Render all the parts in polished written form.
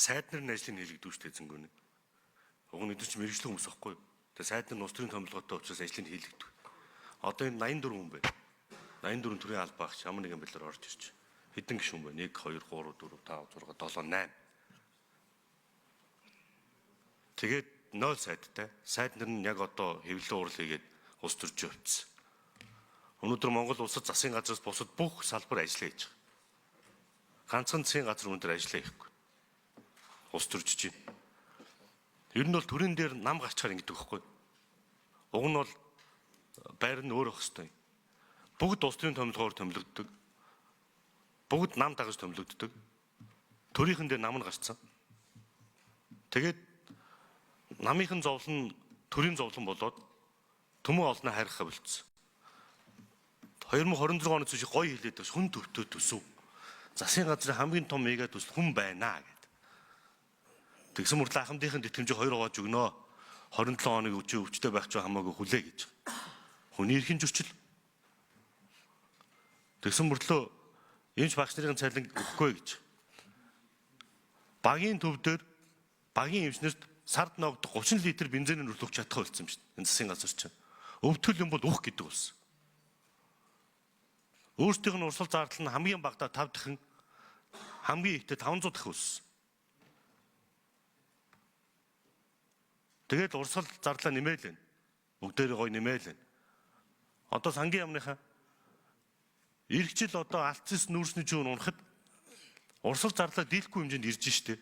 сайд нарын ажлыг хийлгдэг шүү дээ зөнгөний. Уг нь эдгээр ч мэрэгжлийн хүмүүс байхгүй. Тэгээ сайд нар улс төрийн томилгоотой учраас ажлыг хийлгдэг. Одоо энэ 84 хүн байна. 84 төрийн албаагч ямар нэгэн байдлаар орж ирж. Хэдэн гишүүн байна? 1 2 3 4 5 6 7 8. Тэгээд 0 сайдтай. Сайд нар нь яг одоо хэвлэлээ уурал хийгээд улс төрж явцсан. Өнөөдөр Монгол улсад засгийн газраас бусад бүх салбар ажиллаа хийж байгаа. Ганцхан засгийн газар өнөөдөр ажиллаа хийхгүй. Улс төрж чинь. Ер нь бол төрийн дээр нам гарчаар ингэдэг байхгүй. Уг нь бол байр нь өөр ах хэвээр. Бүгд улс төрийн томилгоор томилогддог. Бүгд нам дагаж томилогддог. Төрийнхэн дээр нам нь гарцсан. Тэгээд намынхан зовлон нь төрийн зовлон болоод төмөн олноо хайрхаа болцсон. 2026 оны цэвэр гоё хэлээд бас хүн төвтөө төсөв. Засгийн газрын хамгийн том мега төсөл хүн байна гэдэг. Тэгсэн мөртлөө ахмадынхын тэтгэмжийг 2 хувааж өгнө. 27 хоног өвчтэй байх ч хамаагүй хүлээ гэж. Хүний эрхийн зөрчил. Тэгсэн мөртлөө эмч багш нарын цалин өгөхгүй гэж. Багийн төв дээр багийн эмчнэрт сард ногдох 30 литр бензинээр өрлөх чадах болсон юм шүү дээ. Энэ засгийн газар чинь. Өвтгөл юм бол ух гэдэг болсон. Өөрсдийнх нь урсгал зардал нь хамгийн багадаа 5 дахин хамгийн ихтэй 500 дахин өссөн. Тэгээд урсгал зардлаа нэмээл байна. Бүгдээрээ гоё нэмээл байна. Одоо сангийн яамныхаа ирэх жил одоо альцис нүүрсний жүүн унахад урсгал зарлаа дийлэхгүй хэмжээнд ирж штэ.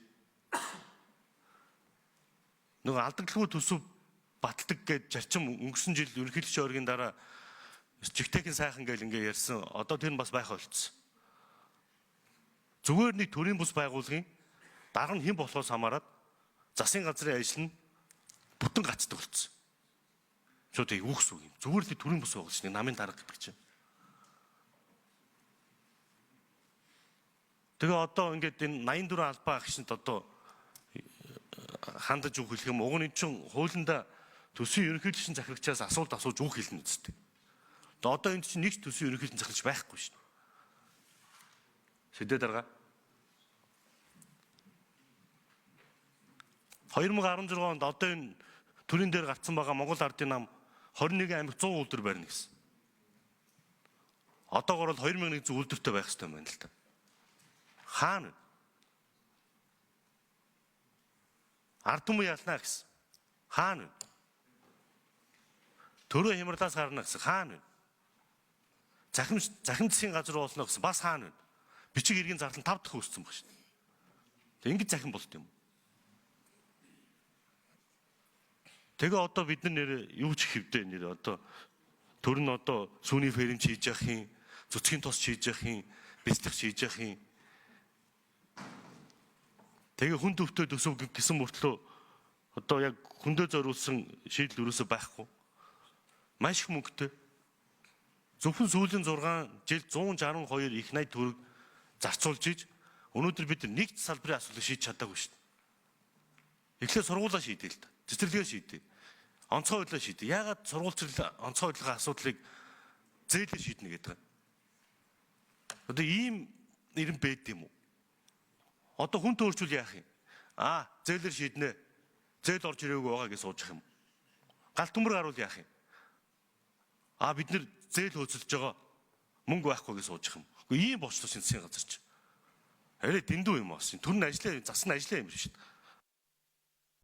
Нөгөө алдагдлгүй төсөв баталдаг гэж зарчим өнгөрсөн жил ерөнхийлөгчийн оргийн дараа жигтэйхэн сайхан гэл ингээ ярьсан. Одоо тэр нь бас байх болцсон. Зүгээр нэг төрийн бус байгууллагын дараа нь хэн болохоос хамаарат засгийн газрын ажил нь бүтэн гацдаг болцсон. Шууд үгс үг юм. Зүгээр л төрийн бус байгууллагч нэг намын дарга гэдэг чинь. Тэгээ одоо ингээд энэ 84 албаа агшинт одоо хандаж үг хэлэх юм. Уг нь чинь хуулиндаа төсвийн ерөнхийлөгчийн захирагчаас асуулт асууж үг хэлнэ үстэй. Одоо энд чинь нэг төсвийн ерөнхийлөгчийн захирагч байхгүй шүү дээ. Сэдэ дарга 2016 онд одоо энэ төрийн дээр гарцсан байгаа Монгол ардын нам 21 аймаг 100 үйлдвэр барьна гэсэн. Одоогоор бол 2100 үйлдвэртэй байх хэрэгтэй байна л та. Хаана? Ард түмэн ялнаа гэсэн. Хаана? Төрөө хямралаас гарна гэсэн. Хаана? Захин засгийн газар болно гэсэн. Бас хаана? Бичиг иргэн зардал 5 дахин өссөн баг шүү дээ. Ингэж захин болт юм. Тэгээ одоо бид нар юу ч хэвдэ нэр одоо төр нь одоо сүүний фермч хийж явах юм, зүцгийн тос хийж явах юм, бэлтгэх хийж явах юм. Тэгээ хүн төвтэй төсөв гэсэн мөртлөө одоо яг хүндээ зориулсан шийдэл өрөөсөө байхгүй. Маш их мөнгөтэй. Зөвхөн сүүлийн 6 жил 162 их 80 төгрөг зарцуулж иж өнөөдөр бид нэг салбарын асуудлыг шийдэж чадаагүй шүү дээ. Эхлээд сургуулаа шийдэе л да. Цэцэрлэгээ шийдэе. Онцгой хурлаа шийдэе. Яагаад сургуульчлал онцгой хурлын асуудлыг зээлээр шийднэ гэдэг вэ? Одоо ийм нэрэн бэд юм уу? Одоо хүн төөрчүүл яах юм? Зээлээр шийднэ. Зээл орж ирээгүй байгаа гэж суучих юм. Галт төмөр гаруул яах юм? Бид нэр зээл хөөцөлж байгаа. Мөнгө байхгүй гэж суучих юм. Ийм бочлоо шинжсэн газар чи. Арай дэндүү юм аасын. Түр нь ажиллаа, зас нь ажиллаа юм шүү дээ.